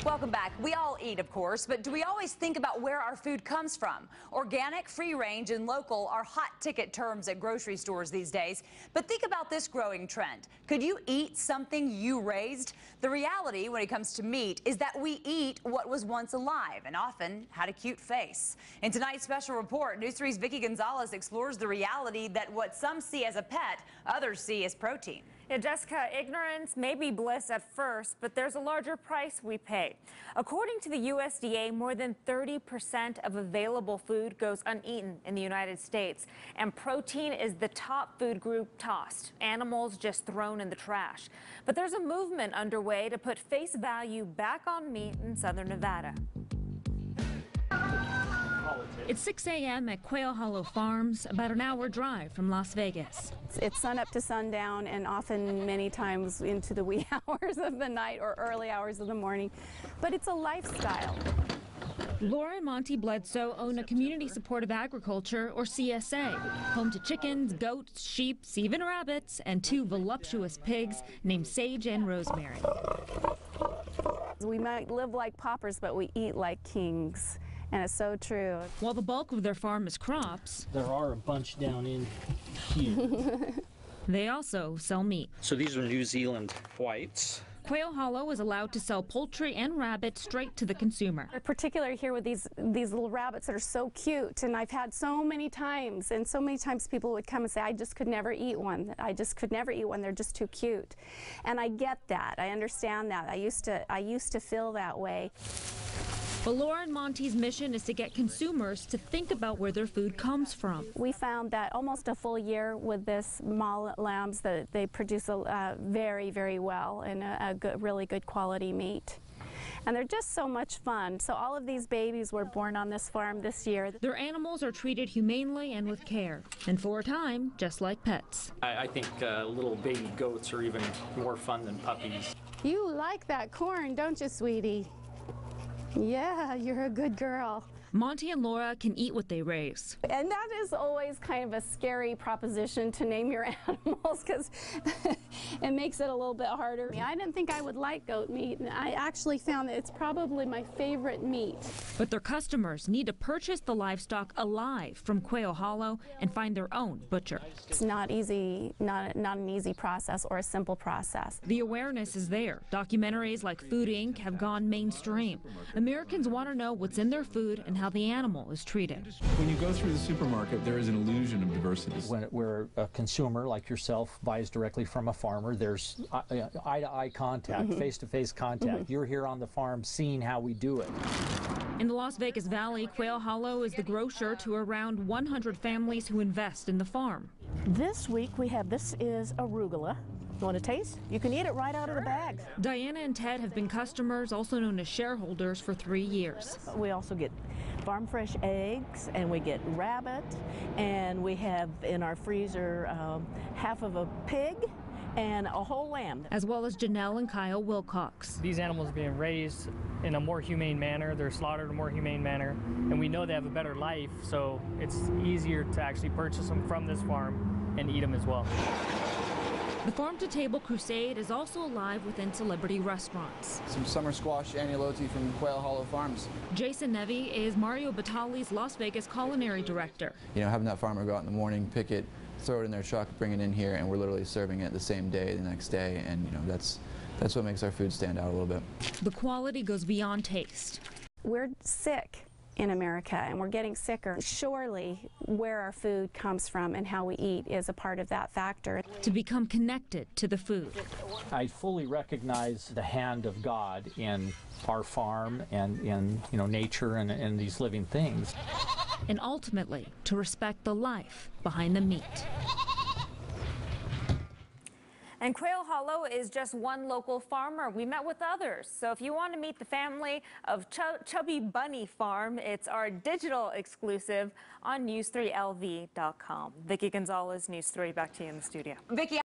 Welcome back. We all eat, of course, but do we always think about where our food comes from? Organic, free range, and local are hot ticket terms at grocery stores these days. But think about this growing trend. Could you eat something you raised? The reality when it comes to meat is that we eat what was once alive and often had a cute face. In tonight's special report, News 3's Vicki Gonzalez explores the reality that what some see as a pet, others see as protein. Yeah, Jessica, ignorance may be bliss at first, but there's a larger price we pay. According to the USDA, more than 30% of available food goes uneaten in the United States, and protein is the top food group tossed. Animals just thrown in the trash. But there's a movement underway to put face value back on meat in southern Nevada. It's 6 a.m. at Quail Hollow Farms, about an hour drive from Las Vegas. It's sun up to sundown and often many times into the wee hours of the night or early hours of the morning, but it's a lifestyle. Laura and Monty Bledsoe own a community supportive agriculture, or CSA, home to chickens, goats, sheep, even rabbits, and two voluptuous pigs named Sage and Rosemary. We might live like paupers, but we eat like kings. And it's so true. While the bulk of their farm is crops, there are a bunch down in here. They also sell meat. So these are New Zealand whites. Quail Hollow is allowed to sell poultry and rabbit straight to the consumer. Particularly here with these little rabbits that are so cute, and I've had so many times, people would come and say, I just could never eat one. I just could never eat one. They're just too cute. And I get that. I understand that. I used to feel that way. But Laura and Monty's mission is to get consumers to think about where their food comes from. We found that almost a full year with this mall lambs that they produce very, very well and really good quality meat. And they're just so much fun. So all of these babies were born on this farm this year. Their animals are treated humanely and with care, and for a time, just like pets. I think little baby goats are even more fun than puppies. You like that corn, don't you, sweetie? Yeah, you're a good girl. Monty and Laura can eat what they raise. And that is always kind of a scary proposition to name your animals because it makes it a little bit harder. I didn't think I would like goat meat, and I actually found that it's probably my favorite meat. But their customers need to purchase the livestock alive from Quail Hollow and find their own butcher. It's not easy, not an easy process or a simple process. The awareness is there. Documentaries like Food Inc. have gone mainstream. Americans want to know what's in their food and how the animal is treated. When you go through the supermarket, there is an illusion of diversity. Where a consumer like yourself buys directly from a farmer, there's eye-to-eye contact, face-to-face contact. You're here on the farm seeing how we do it. In the Las Vegas Valley, Quail Hollow is the grocer to around 100 families who invest in the farm. This week we have, this is arugula. You want to taste? You can eat it right out of the bag. Diana and Ted have been customers, also known as shareholders, for 3 years. We also get farm fresh eggs, and we get rabbit, and we have in our freezer half of a pig and a whole lamb. As well as Janelle and Kyle Wilcox. These animals are being raised in a more humane manner. They're slaughtered in a more humane manner, and we know they have a better life, so it's easier to actually purchase them from this farm and eat them as well. The Farm to Table Crusade is also alive within celebrity restaurants. Some summer squash agnolotti from Quail Hollow Farms. Jason Nevy is Mario Batali's Las Vegas culinary director. You know, having that farmer go out in the morning, pick it, throw it in their truck, bring it in here, and we're literally serving it the same day, the next day, and you know, that's what makes our food stand out a little bit. The quality goes beyond taste. We're sick in America, and we're getting sicker. Surely where our food comes from and how we eat is a part of that factor. To become connected to the food. I fully recognize the hand of God in our farm and in nature and these living things. And ultimately to respect the life behind the meat. And Quail Hollow is just one local farmer. We met with others. So if you want to meet the family of Chubby Bunny Farm, it's our digital exclusive on news3lv.com. Vicki Gonzalez, News 3, back to you in the studio. Vicki.